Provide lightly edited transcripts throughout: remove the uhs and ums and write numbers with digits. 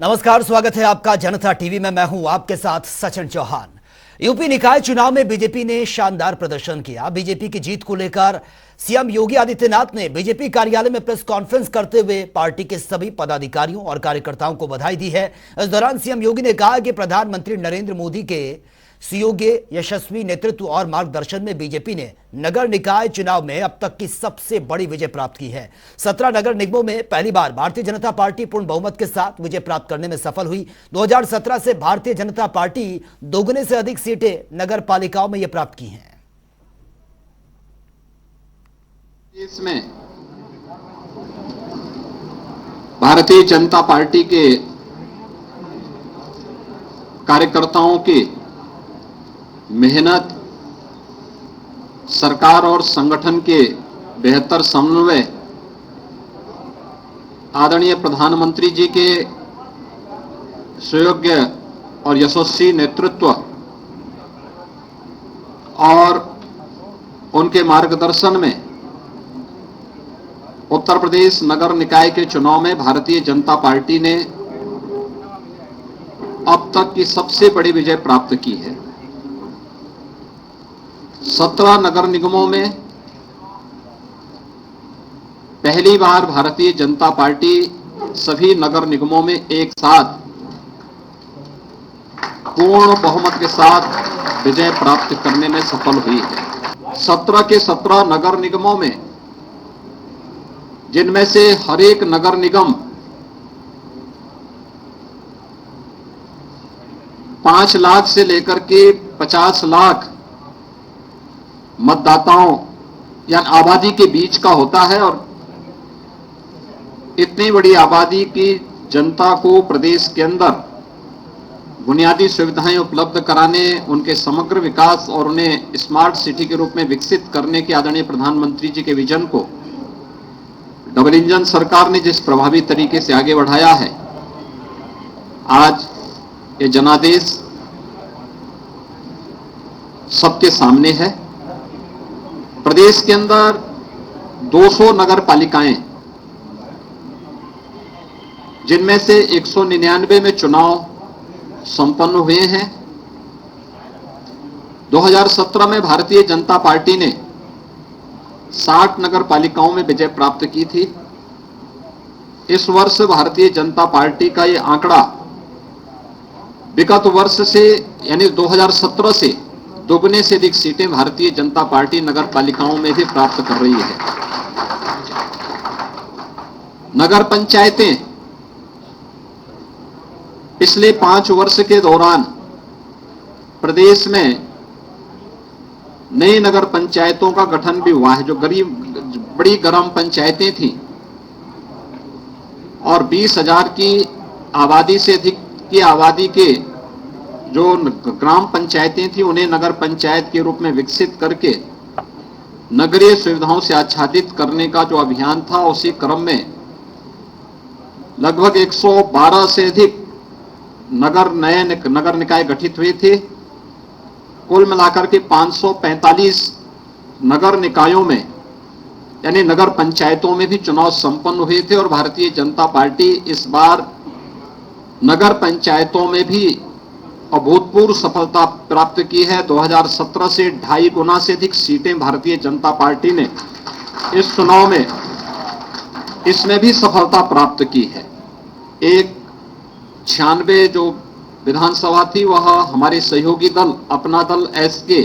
नमस्कार, स्वागत है आपका जनता टीवी में। मैं हूं आपके साथ सचिन चौहान। यूपी निकाय चुनाव में बीजेपी ने शानदार प्रदर्शन किया। बीजेपी की जीत को लेकर सीएम योगी आदित्यनाथ ने बीजेपी कार्यालय में प्रेस कॉन्फ्रेंस करते हुए पार्टी के सभी पदाधिकारियों और कार्यकर्ताओं को बधाई दी है। इस दौरान सीएम योगी ने कहा कि प्रधानमंत्री नरेंद्र मोदी के सुयोग्य यशस्वी नेतृत्व और मार्गदर्शन में बीजेपी ने नगर निकाय चुनाव में अब तक की सबसे बड़ी विजय प्राप्त की है। 17 नगर निगमों में पहली बार भारतीय जनता पार्टी पूर्ण बहुमत के साथ विजय प्राप्त करने में सफल हुई। 2017 से भारतीय जनता पार्टी दोगुने से अधिक सीटें नगर पालिकाओं में यह प्राप्त की हैं। इसमें भारतीय जनता पार्टी के कार्यकर्ताओं की मेहनत, सरकार और संगठन के बेहतर समन्वय, आदरणीय प्रधानमंत्री जी के सुयोग्य और यशस्वी नेतृत्व और उनके मार्गदर्शन में उत्तर प्रदेश नगर निकाय के चुनाव में भारतीय जनता पार्टी ने अब तक की सबसे बड़ी विजय प्राप्त की है। 17 नगर निगमों में पहली बार भारतीय जनता पार्टी सभी नगर निगमों में एक साथ पूर्ण बहुमत के साथ विजय प्राप्त करने में सफल हुई है। 17 के 17 नगर निगमों में, जिनमें से हर एक नगर निगम 5 लाख से लेकर के 50 लाख मतदाताओं या आबादी के बीच का होता है और इतनी बड़ी आबादी की जनता को प्रदेश के अंदर बुनियादी सुविधाएं उपलब्ध कराने, उनके समग्र विकास और उन्हें स्मार्ट सिटी के रूप में विकसित करने के आदरणीय प्रधानमंत्री जी के विजन को डबल इंजन सरकार ने जिस प्रभावी तरीके से आगे बढ़ाया है, आज ये जनादेश सबके सामने है। प्रदेश के अंदर 200 नगर पालिकाएं, जिनमें से 199 में चुनाव संपन्न हुए हैं। 2017 में भारतीय जनता पार्टी ने 60 नगर पालिकाओं में विजय प्राप्त की थी। इस वर्ष भारतीय जनता पार्टी का ये आंकड़ा विगत वर्ष से यानी 2017 से दोगुने से अधिक सीटें भारतीय जनता पार्टी नगर पालिकाओं में भी प्राप्त कर रही है। नगर पंचायतें पिछले 5 वर्ष के दौरान प्रदेश में नई नगर पंचायतों का गठन भी हुआ है, जो बड़ी ग्राम पंचायतें थीं और 20,000 की आबादी से अधिक की आबादी के जो ग्राम पंचायतें थी, उन्हें नगर पंचायत के रूप में विकसित करके नगरीय सुविधाओं से आच्छादित करने का जो अभियान था, उसी क्रम में लगभग 112 से अधिक नए नगर निकाय गठित हुए थे। कुल मिलाकर के 545 नगर निकायों में यानी नगर पंचायतों में भी चुनाव संपन्न हुए थे और भारतीय जनता पार्टी इस बार नगर पंचायतों में भी अभूतपूर्व सफलता प्राप्त की है। 2017 से 2.5 गुना से अधिक सीटें भारतीय जनता पार्टी ने इस चुनाव में इसमें भी सफलता प्राप्त की है। 96 जो विधानसभा थी, वह हमारे सहयोगी दल अपना दल एस के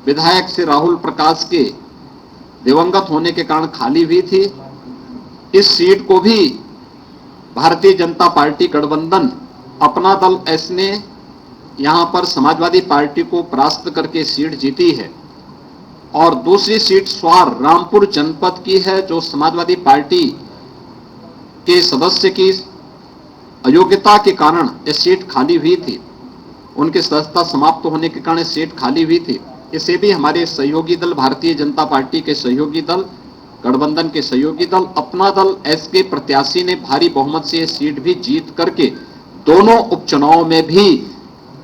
विधायक श्री राहुल प्रकाश के दिवंगत होने के कारण खाली हुई थी। इस सीट को भी भारतीय जनता पार्टी गठबंधन अपना दल एस ने यहां पर समाजवादी पार्टी को परास्त करके सीट जीती है और दूसरी सीट स्वार रामपुर जनपद की है, जो समाजवादी पार्टी के सदस्य की अयोग्यता के कारण यह सीट खाली हुई थी। उनकी सदस्यता समाप्त होने के कारण सीट खाली हुई थी। इसे भी हमारे सहयोगी दल भारतीय जनता पार्टी के सहयोगी दल, गठबंधन के सहयोगी दल अपना दल एस के प्रत्याशी ने भारी बहुमत से यह सीट भी जीत करके दोनों उपचुनाव में भी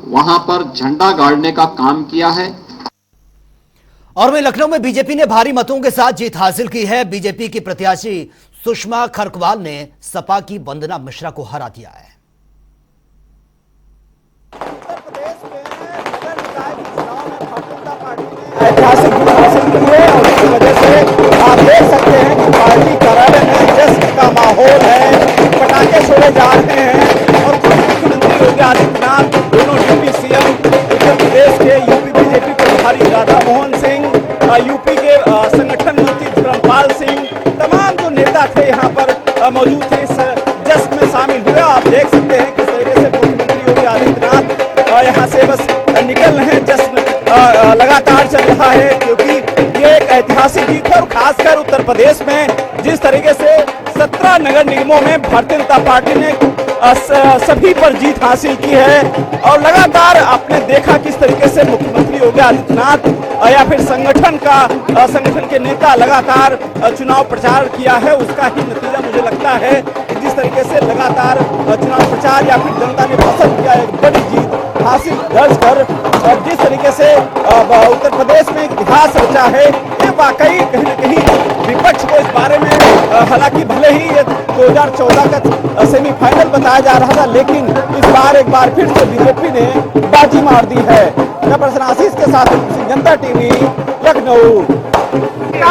वहां पर झंडा गाड़ने का काम किया है। और वहीं लखनऊ में बीजेपी ने भारी मतों के साथ जीत हासिल की है। बीजेपी की प्रत्याशी सुषमा खरकवाल ने सपा की वंदना मिश्रा को हरा दिया है। ऐतिहासिक जीत हासिल की है और इसकी वजह से आप देख सकते हैं कि पार्टी कार्यालय में जश्न का माहौल है, पटाखे छोड़े जा रहे हैं और खुद मुख्यमंत्री योगी आदित्यनाथ, दोनों डिप्टी सीएम उत्तर प्रदेश के यूपी बीजेपी प्रभारी राधा मोहन सिंह, यूपी के संगठन मंत्री धर्मपाल सिंह, तमाम जो नेता थे यहाँ पर मौजूद थे, इस जश्न में शामिल हुए। आप देख सकते हैं किस तरीके से मुख्यमंत्री योगी आदित्यनाथ यहाँ से बस निकल रहे हैं। जश्न लगातार चल रहा है क्योंकि ये एक ऐतिहासिक जीत है और खासकर उत्तर प्रदेश में जिस तरीके से 17 नगर निगमों में भारतीय जनता पार्टी ने सभी पर जीत हासिल की है और लगातार आपने देखा किस तरीके से मुख्यमंत्री योगी आदित्यनाथ या फिर संगठन के नेता लगातार चुनाव प्रचार किया है, उसका ही नतीजा मुझे लगता है कि जिस तरीके से लगातार चुनाव प्रचार या फिर जनता ने पसंद किया एक बड़ी जीत हासिल दर्ज कर और जिस तरीके से उत्तर प्रदेश में इतिहास रचा है, ये वाकई कहीं न कहीं विपक्ष को इस बारे में हालांकि भले ही ये 2014 का सेमीफाइनल बताया जा रहा था, लेकिन इस बार एक बार फिर से बीजेपी ने बाजी मार दी है। जबरदस्त आशीष के साथ जनता टीवी लखनऊ।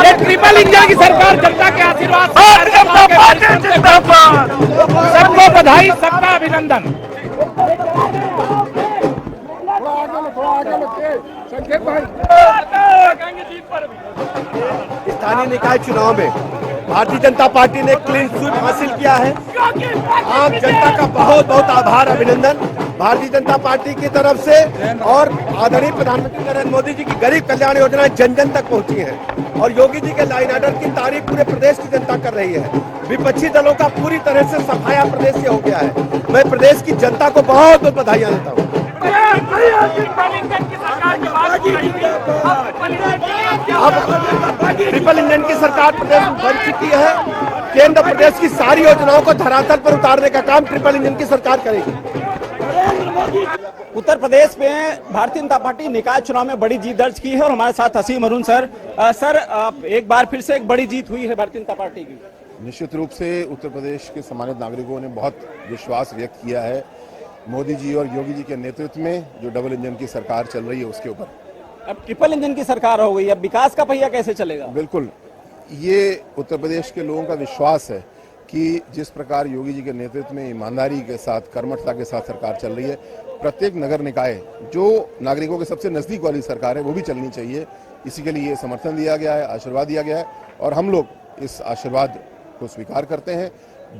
ये ट्रिपल इंडिया की सरकार जनता के आशीर्वाद सबको बधाई, सबका अभिनंदन। स्थानीय निकाय चुनाव में भारतीय जनता पार्टी ने क्लीन स्वीप हासिल किया है। आम जनता का बहुत बहुत आभार, अभिनंदन भारतीय जनता पार्टी की तरफ से और आदरणीय प्रधानमंत्री नरेंद्र मोदी जी की गरीब कल्याण योजना जन जन तक पहुंची है और योगी जी के लाइन ऑर्डर की तारीफ पूरे प्रदेश की जनता कर रही है। विपक्षी दलों का पूरी तरह से सफाया प्रदेश से हो गया है। मैं प्रदेश की जनता को बहुत बहुत बधाइयां देता हूँ। अब ट्रिपल इंजन की सरकार प्रदेश में बन चुकी है। केंद्र प्रदेश की सारी योजनाओं को धरातल पर उतारने का काम ट्रिपल इंजन की सरकार करेगी। उत्तर प्रदेश में भारतीय जनता पार्टी निकाय चुनाव में बड़ी जीत दर्ज की है और हमारे साथ हसीम अरुण सर। सर एक बार फिर से एक बड़ी जीत हुई है भारतीय जनता पार्टी की। निश्चित रूप से उत्तर प्रदेश के सम्मानित नागरिकों ने बहुत विश्वास व्यक्त किया है मोदी जी और योगी जी के नेतृत्व में जो डबल इंजन की सरकार चल रही है उसके ऊपर। अब ट्रिपल इंजन की सरकार हो गई, अब विकास का पहिया कैसे चलेगा? बिल्कुल, ये उत्तर प्रदेश के लोगों का विश्वास है कि जिस प्रकार योगी जी के नेतृत्व में ईमानदारी के साथ, कर्मठता के साथ सरकार चल रही है, प्रत्येक नगर निकाय जो नागरिकों के सबसे नजदीक वाली सरकार है वो भी चलनी चाहिए। इसी के लिए समर्थन दिया गया है, आशीर्वाद दिया गया है और हम लोग इस आशीर्वाद को स्वीकार करते हैं।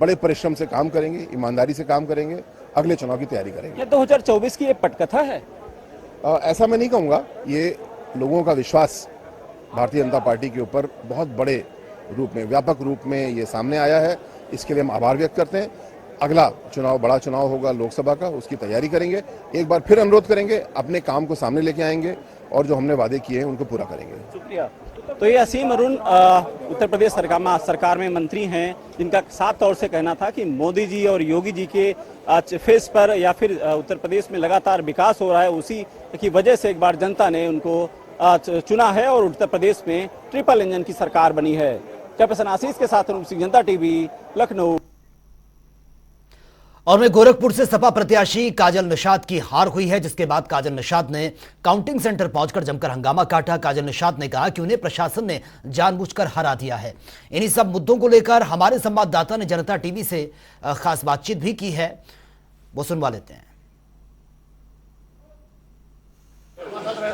बड़े परिश्रम से काम करेंगे, ईमानदारी से काम करेंगे, अगले चुनाव की तैयारी करेंगे। ये 2024 की ये पटकथा है? ऐसा मैं नहीं कहूँगा। ये लोगों का विश्वास भारतीय जनता पार्टी के ऊपर बहुत बड़े रूप में, व्यापक रूप में ये सामने आया है। इसके लिए हम आभार व्यक्त करते हैं। अगला चुनाव बड़ा चुनाव होगा लोकसभा का, उसकी तैयारी करेंगे। एक बार फिर अनुरोध करेंगे, अपने काम को सामने लेके आएंगे और जो हमने वादे किए हैं उनको पूरा करेंगे। शुक्रिया। तो ये हसीम अरुण उत्तर प्रदेश सरकार में मंत्री हैं, जिनका साफ तौर से कहना था कि मोदी जी और योगी जी के फेस पर या फिर उत्तर प्रदेश में लगातार विकास हो रहा है, उसी की वजह से एक बार जनता ने उनको चुना है और उत्तर प्रदेश में ट्रिपल इंजन की सरकार बनी है। जबरदस्त आशीष के साथ जनता टीवी लखनऊ। और में गोरखपुर से सपा प्रत्याशी काजल निषाद की हार हुई है, जिसके बाद काजल निषाद ने काउंटिंग सेंटर पहुंचकर जमकर हंगामा काटा। काजल निषाद ने कहा कि उन्हें प्रशासन ने जानबूझकर हरा दिया है। इन्हीं सब मुद्दों को लेकर हमारे संवाददाता ने जनता टीवी से खास बातचीत भी की है, वो सुनवा लेते हैं।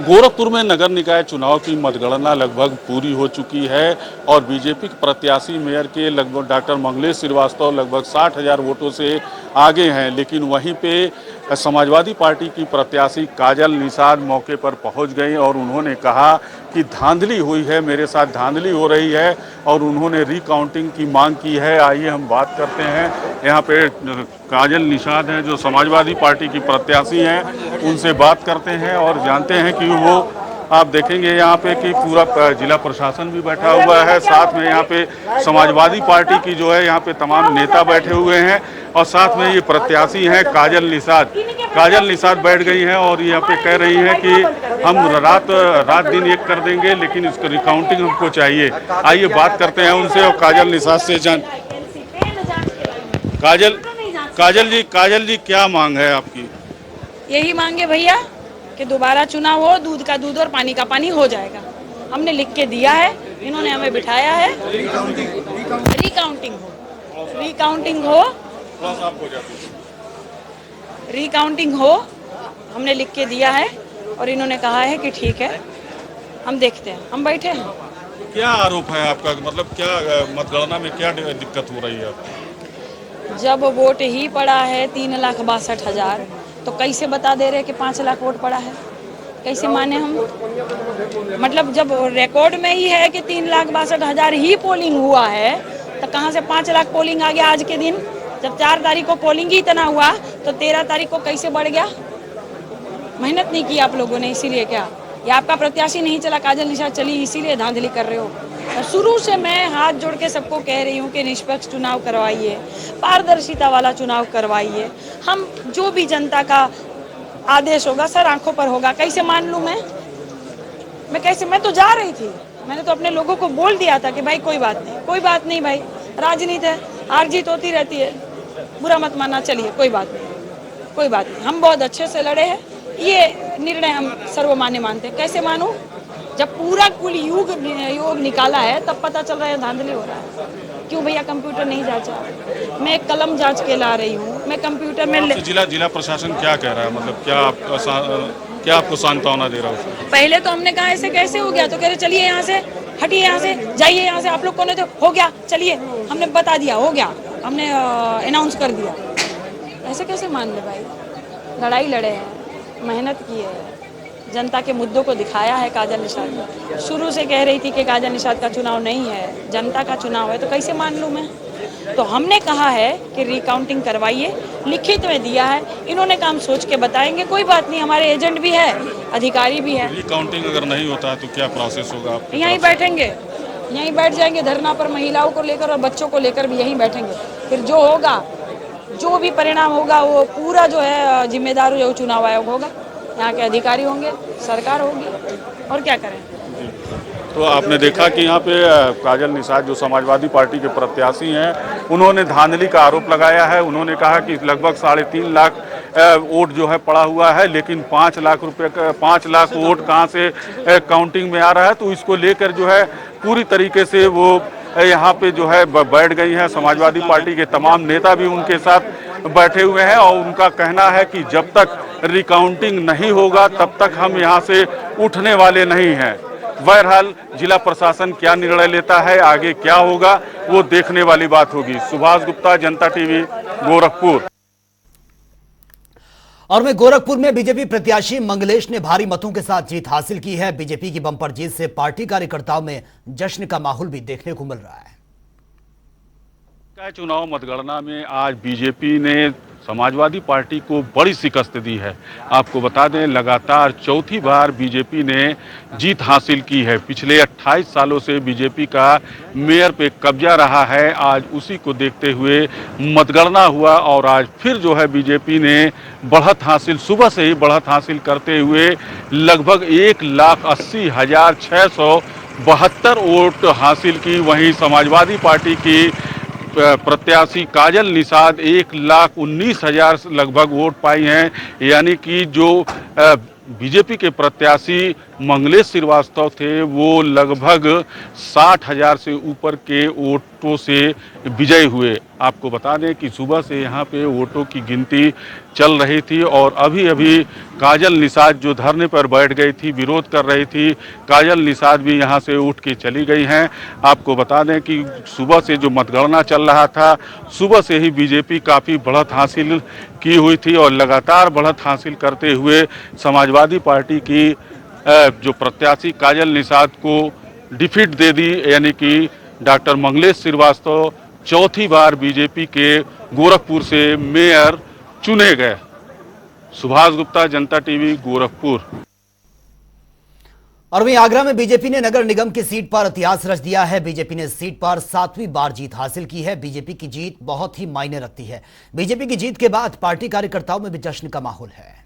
गोरखपुर में नगर निकाय चुनाव की मतगणना लगभग पूरी हो चुकी है और बीजेपी के प्रत्याशी मेयर के लगभग डॉक्टर मंगलेश श्रीवास्तव लगभग 60,000 वोटों से आगे हैं, लेकिन वहीं पे समाजवादी पार्टी की प्रत्याशी काजल निषाद मौके पर पहुंच गई और उन्होंने कहा कि धांधली हुई है, मेरे साथ धांधली हो रही है और उन्होंने रिकाउंटिंग की मांग की है। आइए हम बात करते हैं, यहाँ पे काजल निषाद हैं जो समाजवादी पार्टी की प्रत्याशी हैं, उनसे बात करते हैं और जानते हैं कि वो, आप देखेंगे यहाँ पे कि पूरा जिला प्रशासन भी बैठा हुआ है, साथ में यहाँ पे समाजवादी पार्टी की जो है यहाँ पे तमाम नेता बैठे हुए हैं और साथ में ये प्रत्याशी हैं काजल निषाद बैठ गई हैं और यहाँ पे कह रही हैं कि हम रात दिन एक कर देंगे, लेकिन इसको रिकाउंटिंग हमको चाहिए। आइए बात करते हैं उनसे और काजल निषाद से काजल जी क्या मांग है आपकी? यही मांगे भैया कि दोबारा चुनाव हो, दूध का दूध और पानी का पानी हो जाएगा। हमने लिख के दिया है, इन्होंने हमें बिठाया है। रिकाउंटिंग हो, हमने लिख के दिया है और इन्होंने कहा है कि ठीक है, हम देखते हैं, हम बैठे हैं। क्या आरोप है आपका, मतलब क्या मतगणना में क्या दिक्कत हो रही है आपको? जब वोट ही पड़ा है 3,62,000, तो कैसे बता दे रहे कि 5 लाख वोट पड़ा है? कैसे माने हम? मतलब जब रिकॉर्ड में ही है कि 3,62,000 ही पोलिंग हुआ है, तो कहाँ से 5 लाख पोलिंग आ गया आज के दिन? जब 4 तारीख को पोलिंग ही इतना हुआ, तो 13 तारीख को कैसे बढ़ गया? मेहनत नहीं की आप लोगों ने, इसीलिए क्या? या आपका प्रत्याशी नहीं चला, काजल निषाद चली, इसीलिए धांधली कर रहे हो? और शुरू से मैं हाथ जोड़ के सबको कह रही हूँ कि निष्पक्ष चुनाव करवाइए, पारदर्शिता वाला चुनाव करवाइए। हम जो भी जनता का आदेश होगा सर आंखों पर होगा। कैसे मान लूँ मैं कैसे? मैं तो जा रही थी, मैंने तो अपने लोगों को बोल दिया था कि भाई कोई बात नहीं भाई, राजनीति है, हार जीत होती रहती है, बुरा मत मानना, चलिए कोई बात नहीं, हम बहुत अच्छे से लड़े हैं, ये निर्णय हम सर्वमान्य मानते हैं। कैसे मानूं? जब पूरा कुल योग निकाला है तब पता चल रहा है धांधली हो रहा है। क्यों भैया कंप्यूटर नहीं जांचा? मैं एक कलम जांच के ला रही हूँ, मैं कंप्यूटर में जिला प्रशासन क्या कह रहा है, मतलब क्या आपको सांत्वना दे रहा है? पहले तो हमने कहा ऐसे कैसे हो गया, तो कह रहे चलिए यहाँ से, हटिए यहाँ से, जाइए यहाँ से, आप लोग कौन है? तो हो गया, चलिए, हमने बता दिया, हो गया, हमने अनाउंस कर दिया। ऐसे कैसे मान ले भाई? लड़ाई लड़े हैं, मेहनत की है, जनता के मुद्दों को दिखाया है काजल निषाद। शुरू से कह रही थी कि काजल निषाद का चुनाव नहीं है, जनता का चुनाव है, तो कैसे मान लूँ मैं? तो हमने कहा है कि रिकाउंटिंग करवाइए, लिखित में दिया है, इन्होंने काम सोच के बताएंगे, कोई बात नहीं, हमारे एजेंट भी है, अधिकारी भी है। रिकाउंटिंग अगर नहीं होता है तो क्या प्रोसेस होगा? यहीं बैठेंगे, यहीं बैठ जाएंगे धरना पर, महिलाओं को लेकर और बच्चों को लेकर भी यहीं बैठेंगे। फिर जो होगा, जो भी परिणाम होगा, वो पूरा जो है जिम्मेदार जो चुनाव आयोग होगा, यहाँ के अधिकारी होंगे, सरकार होगी, और क्या करें। तो आपने देखा कि यहाँ पे काजल निषाद जो समाजवादी पार्टी के प्रत्याशी हैं, उन्होंने धांधली का आरोप लगाया है। उन्होंने कहा कि लगभग 3.5 लाख वोट जो है पड़ा हुआ है, लेकिन 5 लाख वोट कहाँ से काउंटिंग में आ रहा है। तो इसको लेकर जो है पूरी तरीके से वो यहाँ पे जो है बैठ गई हैं। समाजवादी पार्टी के तमाम नेता भी उनके साथ बैठे हुए हैं और उनका कहना है कि जब तक रिकाउंटिंग नहीं होगा तब तक हम यहाँ से उठने वाले नहीं हैं। बहरहाल जिला प्रशासन क्या निर्णय लेता है, आगे क्या होगा, वो देखने वाली बात होगी। सुभाष गुप्ता, जनता टीवी, गोरखपुर। और में गोरखपुर में बीजेपी प्रत्याशी मंगलेश ने भारी मतों के साथ जीत हासिल की है। बीजेपी की बंपर जीत से पार्टी कार्यकर्ताओं में जश्न का माहौल भी देखने को मिल रहा है। चुनाव मतगणना में आज बीजेपी ने समाजवादी पार्टी को बड़ी शिकस्त दी है। आपको बता दें, लगातार चौथी बार बीजेपी ने जीत हासिल की है। पिछले 28 सालों से बीजेपी का मेयर पे कब्जा रहा है। आज उसी को देखते हुए मतगणना हुआ और आज फिर जो है बीजेपी ने बढ़त हासिल, सुबह से ही बढ़त हासिल करते हुए लगभग 1,80,672 वोट हासिल की। वहीं समाजवादी पार्टी की प्रत्याशी काजल निषाद 1,19,000 लगभग वोट पाई हैं। यानी कि जो बीजेपी के प्रत्याशी मंगलेश श्रीवास्तव थे वो लगभग 60,000 से ऊपर के वोटों से विजयी हुए। आपको बता दें कि सुबह से यहाँ पे वोटों की गिनती चल रही थी और अभी अभी काजल निषाद जो धरने पर बैठ गई थी, विरोध कर रही थी, काजल निषाद भी यहाँ से उठ के चली गई हैं। आपको बता दें कि सुबह से जो मतगणना चल रहा था, सुबह से ही बीजेपी काफ़ी बढ़त हासिल की हुई थी और लगातार बढ़त हासिल करते हुए समाजवादी पार्टी की जो प्रत्याशी काजल निषाद को डिफीट दे दी। यानी कि डॉक्टर मंगलेश श्रीवास्तव चौथी बार बीजेपी के गोरखपुर से मेयर चुने गए। सुभाष गुप्ता, जनता टीवी, गोरखपुर। और वहीं आगरा में बीजेपी ने नगर निगम की सीट पर इतिहास रच दिया है। बीजेपी ने सीट पर 7वीं बार जीत हासिल की है। बीजेपी की जीत बहुत ही मायने रखती है। बीजेपी की जीत के बाद पार्टी कार्यकर्ताओं में भी जश्न का माहौल है।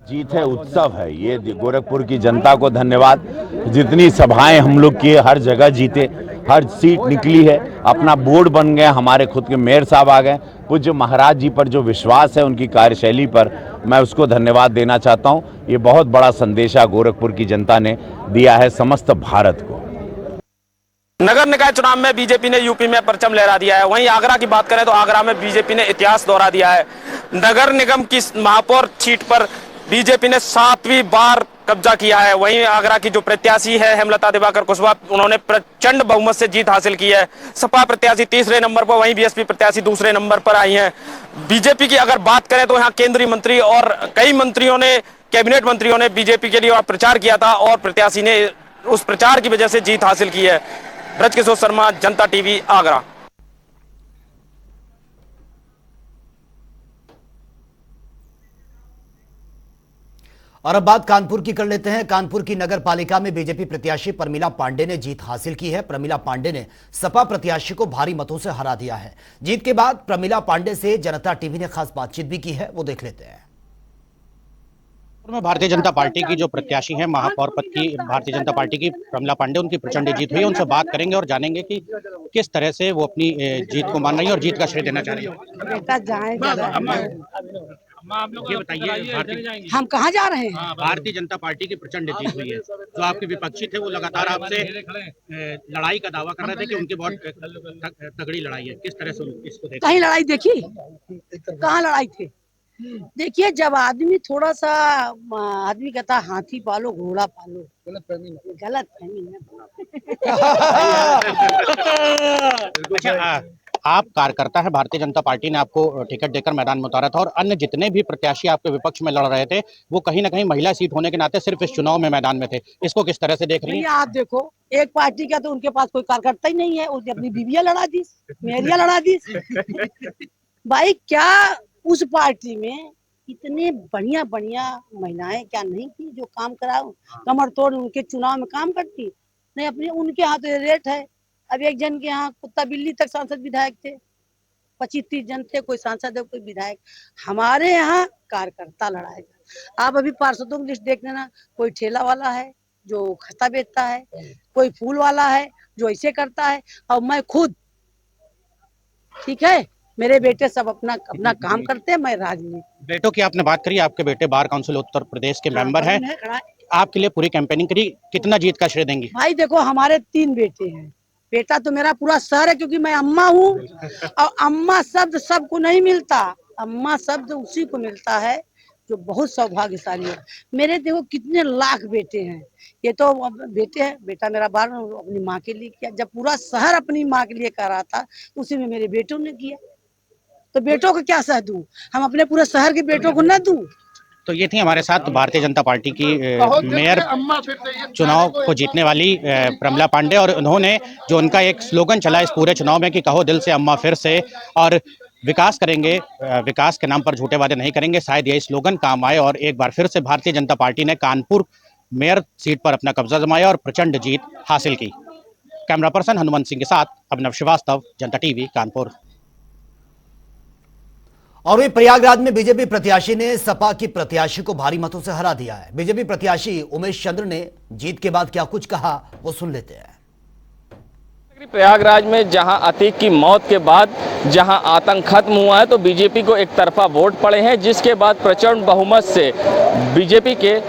जीत है, उत्सव है ये। गोरखपुर की जनता को धन्यवाद। जितनी सभाएं हम लोग किए, हर जगह जीते हर सीट निकली है, अपना बोर्ड बन गया, हमारे खुद के मेयर साहब आ गए। पूज्य महाराज जी पर जो विश्वास है, उनकी कार्यशैली पर मैं उसको धन्यवाद देना चाहता हूं। ये बहुत बड़ा संदेशा गोरखपुर की जनता ने दिया है समस्त भारत को। नगर निकाय चुनाव में बीजेपी ने यूपी में परचम लहरा दिया है। वहीं आगरा की बात करें तो आगरा में बीजेपी ने इतिहास दोहरा दिया है। नगर निगम की महापौर सीट पर बीजेपी ने 7वीं बार कब्जा किया है। वहीं आगरा की जो प्रत्याशी है हेमलता दिवाकर कुशवाहा, उन्होंने प्रचंड बहुमत से जीत हासिल की है। सपा प्रत्याशी तीसरे नंबर पर, वहीं बीएसपी प्रत्याशी दूसरे नंबर पर आई हैं। बीजेपी की अगर बात करें तो यहाँ केंद्रीय मंत्री और कई मंत्रियों ने, कैबिनेट मंत्रियों ने बीजेपी के लिए प्रचार किया था और प्रत्याशी ने उस प्रचार की वजह से जीत हासिल की है। ब्रजकिशोर शर्मा, जनता टीवी, आगरा। और अब बात कानपुर की कर लेते हैं। कानपुर की नगर पालिका में बीजेपी प्रत्याशी प्रमिला पांडे ने जीत हासिल की है। प्रमिला पांडे ने सपा प्रत्याशी को भारी मतों से हरा दिया है। जीत के बाद प्रमिला पांडे से जनता टीवी ने खास बातचीत भी की है, वो देख लेते हैं। भारतीय जनता पार्टी की जो प्रत्याशी है महापौर पद की, भारतीय जनता पार्टी की प्रमिला पांडे, उनकी प्रचंड जीत हुई है। उनसे बात करेंगे और जानेंगे कि किस तरह से वो अपनी जीत को मान रही है और जीत का श्रेय देना चाह रही है। ये बताइए, हम कहाँ जा रहे हैं? भारतीय जनता पार्टी की प्रचंड जीत हुई है। जो आपके विपक्षी थे वो लगातार आपसे लड़ाई का दावा कर रहे थे कि उनकी बहुत तगड़ी लड़ाई है। किस तरह से इसको देखते? कहीं लड़ाई देखी? कहाँ लड़ाई थी? देखिए, जब आदमी थोड़ा सा, आदमी कहता हाथी पालो घोड़ा पालो, गलत फहमी है। अच्छा, आप कार्यकर्ता है, भारतीय जनता पार्टी ने आपको टिकट देकर मैदान में उतारा था और अन्य जितने भी प्रत्याशी आपके विपक्ष में लड़ रहे थे वो कहीं ना कहीं महिला सीट होने के नाते सिर्फ इस चुनाव में मैदान में थे। इसको किस तरह से देख रही हैं? आप देखो, एक पार्टी का तो उनके पास कोई कार्यकर्ता ही नहीं है, उसने अपनी बीबियां लड़ा दी, मेरिया लड़ा दी। भाई, क्या उस पार्टी में इतने बढ़िया बढ़िया महिलाएं क्या नहीं थी जो काम कराओ, कमर तोड़ उनके चुनाव में काम करती? नहीं, अपने उनके यहाँ तो रेट है। अब एक जन के यहाँ कुत्ता बिल्ली तक सांसद विधायक थे, 25-30 जन थे, कोई सांसद है कोई विधायक। हमारे यहाँ कार्यकर्ता लड़ाएगा। आप अभी पार्षदों की लिस्ट देख लेना, कोई ठेला वाला है जो खस्ता बेचता है, कोई फूल वाला है जो ऐसे करता है, और मैं खुद, ठीक है, मेरे बेटे सब अपना अपना काम करते हैं, मैं राजनीति। बेटों की आपने बात करी, आपके बेटे बार काउंसिल उत्तर प्रदेश के मेंबर हैं, आपके लिए पूरी कैंपेनिंग करी, कितना जीत का श्रेय देंगी? भाई देखो, हमारे 3 बेटे हैं। बेटा तो मेरा पूरा शहर है, क्योंकि मैं अम्मा हूँ, और अम्मा शब्द सबको नहीं मिलता। अम्मा शब्द उसी को मिलता है जो बहुत सौभाग्यशाली है। मेरे देखो कितने लाख बेटे हैं, ये तो बेटे हैं। बेटा मेरा बार अपनी माँ के लिए किया, जब पूरा शहर अपनी माँ के लिए कर रहा था, उसी में मेरे बेटों ने किया। तो बेटों को क्या सह दूं, हम अपने पूरे शहर के बेटों को न दूं? तो ये थी हमारे साथ भारतीय जनता पार्टी की मेयर चुनाव को जीतने वाली प्रमिला पांडे, और उन्होंने जो उनका एक स्लोगन चला इस पूरे चुनाव में कि कहो दिल से अम्मा फिर से, और विकास करेंगे, विकास के नाम पर झूठे वादे नहीं करेंगे। शायद यही स्लोगन काम आए और एक बार फिर से भारतीय जनता पार्टी ने कानपुर मेयर सीट पर अपना कब्जा जमाया और प्रचंड जीत हासिल की। कैमरा पर्सन हनुमंत सिंह के साथ अभिनव श्रीवास्तव, जनता टीवी, कानपुर। और वे प्रयागराज में बीजेपी प्रत्याशी ने सपा की प्रत्याशी को भारी मतों से हरा दिया है। बीजेपी प्रत्याशी उमेश चंद्र ने जीत के बाद क्या कुछ कहा, वो सुन लेते हैं। प्रयागराज में जहां अतीक की मौत के बाद जहां आतंक खत्म हुआ है, तो बीजेपी को एक तरफा वोट पड़े हैं, जिसके बाद प्रचंड बहुमत से बीजेपी के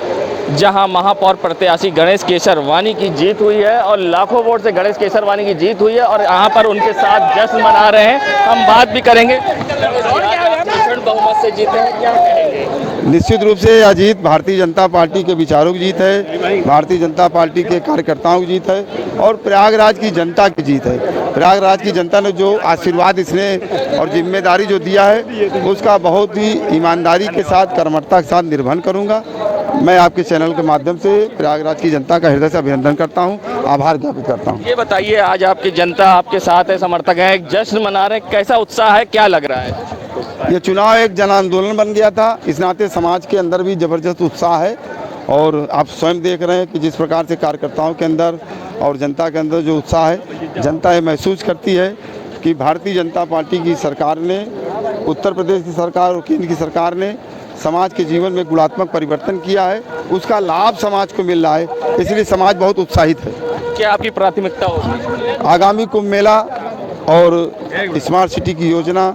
जहां महापौर प्रत्याशी गणेश केसरवानी की जीत हुई है और लाखों वोट से गणेश केसरवानी की जीत हुई है और यहाँ पर उनके साथ जश्न मना रहे हैं। हम बात भी करेंगे, प्रचंड बहुमत से जीते हैं, क्या कहेंगे? निश्चित रूप से यह जीत भारतीय जनता पार्टी के विचारों की जीत है, भारतीय जनता पार्टी के कार्यकर्ताओं की जीत है और प्रयागराज की जनता की जीत है। प्रयागराज की जनता ने जो आशीर्वाद, स्नेह और जिम्मेदारी जो दिया है, उसका बहुत ही ईमानदारी के साथ, कर्मठता के साथ निर्वहन करूंगा। मैं आपके चैनल के माध्यम से प्रयागराज की जनता का हृदय से अभिनंदन करता हूं, आभार ज्ञापित करता हूं। ये बताइए, आज आपकी जनता आपके साथ है, समर्थक हैं, एक जश्न मना रहे हैं, कैसा उत्साह है, क्या लग रहा है? ये चुनाव एक जन आंदोलन बन गया था, इस नाते समाज के अंदर भी जबरदस्त उत्साह है और आप स्वयं देख रहे हैं कि जिस प्रकार से कार्यकर्ताओं के अंदर और जनता के अंदर जो उत्साह है, जनता ये महसूस करती है कि भारतीय जनता पार्टी की सरकार ने, उत्तर प्रदेश की सरकार और केंद्र की सरकार ने समाज के जीवन में गुणात्मक परिवर्तन किया है, उसका लाभ समाज को मिल रहा है, इसलिए समाज बहुत उत्साहित है। क्या आपकी प्राथमिकता होगी? आगामी कुंभ मेला और स्मार्ट सिटी की योजना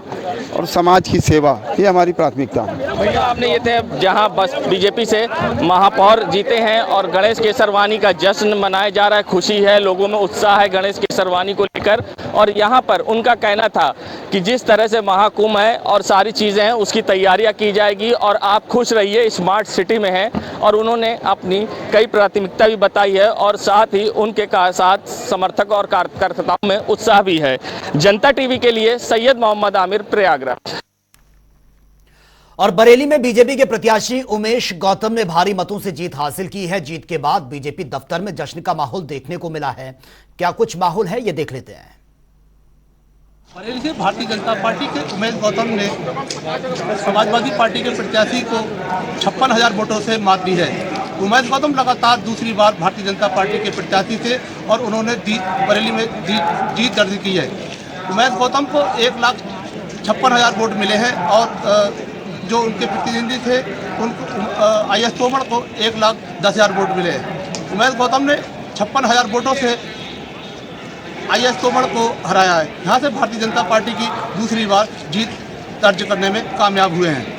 और समाज की सेवा, ये हमारी प्राथमिकता है। भैया आपने ये थे जहां बस बीजेपी से महापौर जीते हैं और गणेश केसरवानी का जश्न मनाया जा रहा है, खुशी है, लोगों में उत्साह है गणेश केसरवानी को लेकर। और यहाँ पर उनका कहना था कि जिस तरह से महाकुंभ है और सारी चीज़ें हैं उसकी तैयारियां की जाएगी और आप खुश रहिए, स्मार्ट सिटी में हैं। और उन्होंने अपनी कई प्राथमिकता भी बताई है और साथ ही उनके साथ समर्थक और कार्यकर्ताओं में उत्साह भी है। जनता टीवी के लिए सैयद मोहम्मद आमिर, प्रयागराज। और बरेली में बीजेपी के प्रत्याशी उमेश गौतम ने भारी मतों से जीत हासिल की है। जीत के बाद बीजेपी दफ्तर में जश्न का माहौल देखने को मिला है। क्या कुछ माहौल है, ये देख लेते हैं। बरेली से भारतीय जनता पार्टी के उमेश गौतम ने समाजवादी पार्टी के प्रत्याशी को 56,000 वोटों से मात दी है। उमेश गौतम लगातार दूसरी बार भारतीय जनता पार्टी के प्रत्याशी थे और उन्होंने बरेली में जीत दर्ज की है। उमेश गौतम को 1,56,000 वोट मिले हैं और जो उनके प्रतिनिधि थे उनको IS तोमर को 1,10,000 वोट मिले हैं। उमेश गौतम ने 56,000 वोटों से IS तोमर को हराया है। यहाँ से भारतीय जनता पार्टी की दूसरी बार जीत दर्ज करने में कामयाब हुए हैं।